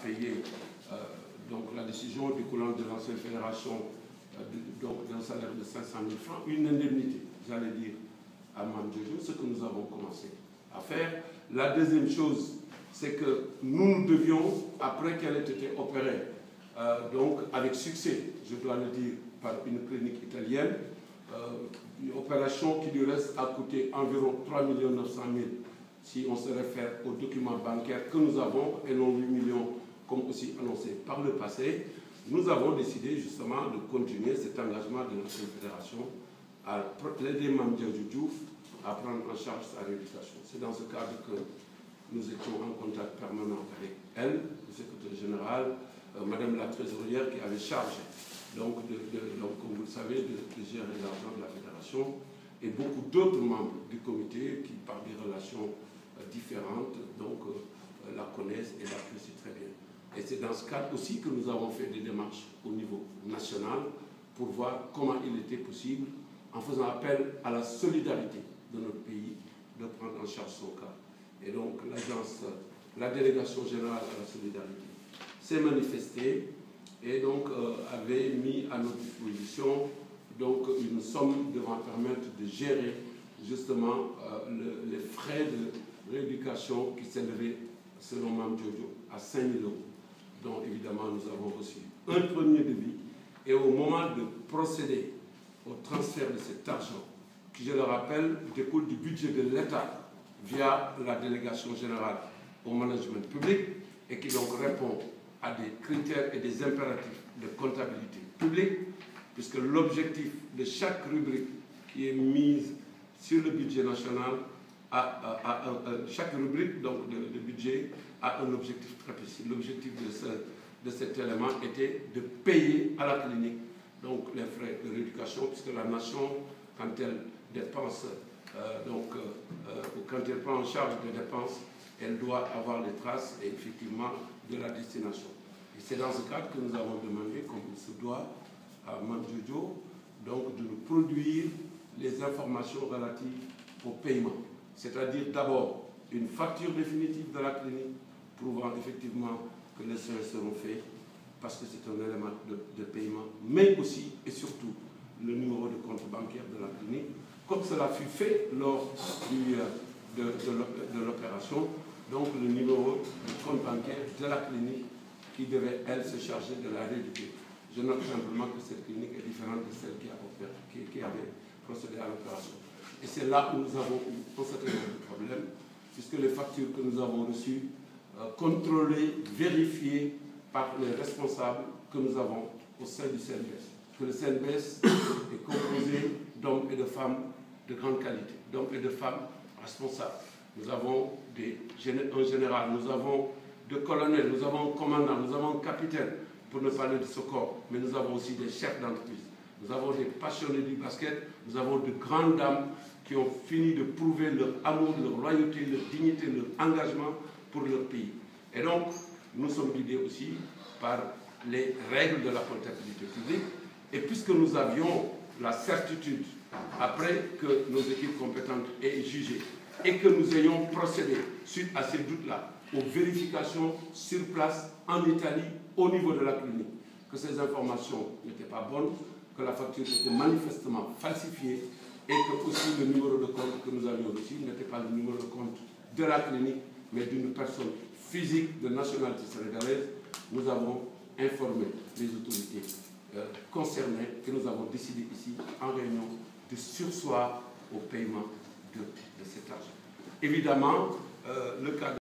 payer donc la décision découlant de l'ancienne fédération donc d'un salaire de 500 000 francs, une indemnité, j'allais dire, à Mame Jojo, ce que nous avons commencé à faire. La deuxième chose, c'est que nous devions, après qu'elle ait été opérée, donc avec succès, je dois le dire, par une clinique italienne, une opération qui lui reste a coûté environ 3 900 000 si on se réfère aux documents bancaires que nous avons et non 8 millions comme aussi annoncé par le passé. Nous avons décidé justement de continuer cet engagement de notre fédération à aider Mame Jojo Diouf à prendre en charge sa rééducation. C'est dans ce cadre que nous étions en contact permanent avec elle, le secrétaire général, Madame la trésorière qui avait charge, donc, comme vous le savez, de gérer l'argent de la fédération, et beaucoup d'autres membres du comité qui, par des relations différentes, donc, la connaissent et l'apprécient très bien. Et c'est dans ce cadre aussi que nous avons fait des démarches au niveau national pour voir comment il était possible, en faisant appel à la solidarité de notre pays, de prendre en charge son cas. Et donc la délégation générale à la solidarité s'est manifestée et donc avait mis à notre disposition donc une somme devant permettre de gérer justement les frais de rééducation qui s'élevaient, selon Mame Jojo, à 5 000 €, dont évidemment nous avons reçu un premier devis. Et au moment de procéder au transfert de cet argent, qui, je le rappelle, découle du budget de l'État via la délégation générale au management public et qui donc répond à des critères et des impératifs de comptabilité publique, puisque l'objectif de chaque rubrique qui est mise sur le budget national, chaque rubrique donc, de budget a un objectif très précis. L'objectif de cet élément était de payer à la clinique donc, les frais de rééducation, puisque la nation, quand elle dépense, quand elle prend en charge des dépenses, elle doit avoir les traces et effectivement de la destination. Et c'est dans ce cadre que nous avons demandé, comme il se doit, à Mame Jojo, donc de nous produire les informations relatives au paiement. C'est-à-dire d'abord une facture définitive de la clinique prouvant effectivement que les soins seront faits, parce que c'est un élément de paiement, mais aussi et surtout le numéro de compte bancaire de la clinique, comme cela fut fait lors de l'opération, donc le numéro de compte bancaire de la clinique qui devait, elle, se charger de la rééduquer. Je note simplement que cette clinique est différente de celle qui avait procédé à l'opération. Et c'est là où nous avons eu un certain nombre de problèmes, puisque les factures que nous avons reçues, contrôlées, vérifiées par les responsables que nous avons au sein du CNBS. Que le CNBS est composé d'hommes et de femmes de grande qualité, d'hommes et de femmes responsables. Nous avons un général, nous avons des colonels, nous avons un commandant, nous avons un capitaine, pour ne parler de ce corps, mais nous avons aussi des chefs d'entreprise. Nous avons des passionnés du basket, nous avons de grandes dames qui ont fini de prouver leur amour, leur loyauté, leur dignité, leur engagement pour leur pays. Et donc, nous sommes guidés aussi par les règles de la comptabilité publique. Et puisque nous avions la certitude, après que nos équipes compétentes aient jugé, et que nous ayons procédé, suite à ces doutes-là, aux vérifications sur place en Italie, au niveau de la clinique, que ces informations n'étaient pas bonnes, que la facture était manifestement falsifiée, et que aussi le numéro de compte que nous avions reçu n'était pas le numéro de compte de la clinique, mais d'une personne physique de nationalité sénégalaise, nous avons informé les autorités concernées et nous avons décidé ici, en réunion, de surseoir au paiement de cet argent. Évidemment, le cas